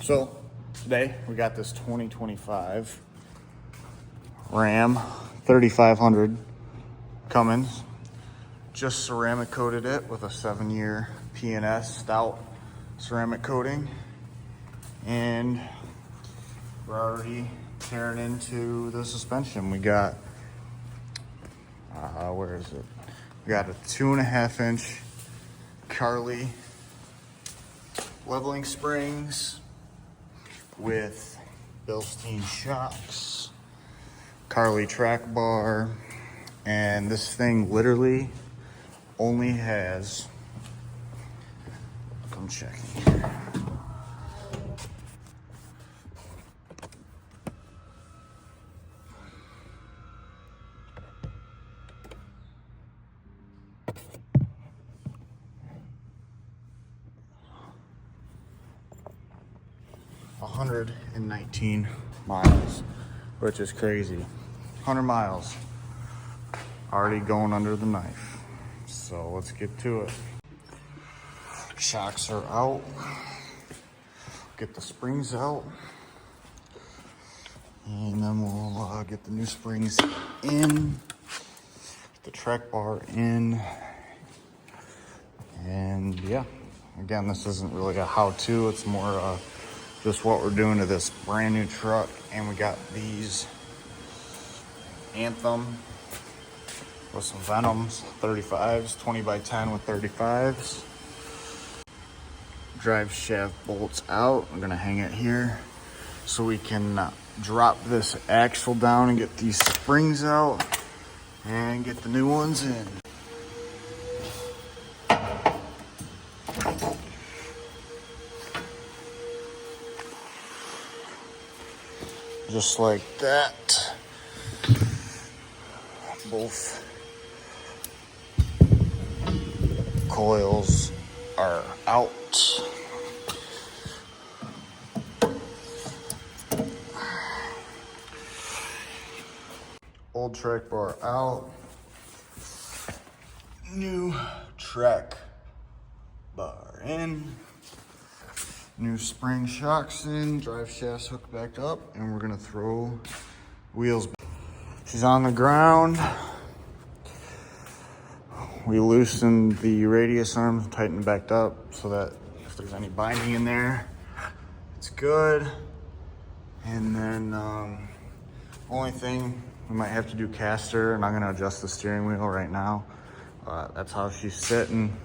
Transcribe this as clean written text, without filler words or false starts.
So today we got this 2025 Ram 3500 Cummins. Just ceramic coated it with a 7-year P&S stout ceramic coating, and we're already tearing into the suspension. We got where is it? We got a 2.5-inch Carli Leveling springs with Bilstein shocks, Carli track bar, and this thing literally only has, I'm checking here, $119 miles, which is crazy. 100 miles already going under the knife. So let's get to it. Shocks are out. Get the springs out. And then we'll get the new springs in. Get the track bar in. And yeah, again, this isn't really a how-to. It's more just what we're doing to this brand new truck. And we got these Anthem with some Venoms, 35s, 20x10 with 35s. Drive shaft bolts out. I'm gonna hang it here so we can drop this axle down and get these springs out and get the new ones in. Just like that. Both coils are out. Old track bar out. New track bar in. New spring shocks in. Drive shafts hooked back up, and we're gonna throw wheels back. She's on the ground. We loosened the radius arms, tightened back up so that if there's any binding in there, it's good. And then only thing, we might have to do caster, and I'm gonna adjust the steering wheel right now. That's how she's sitting.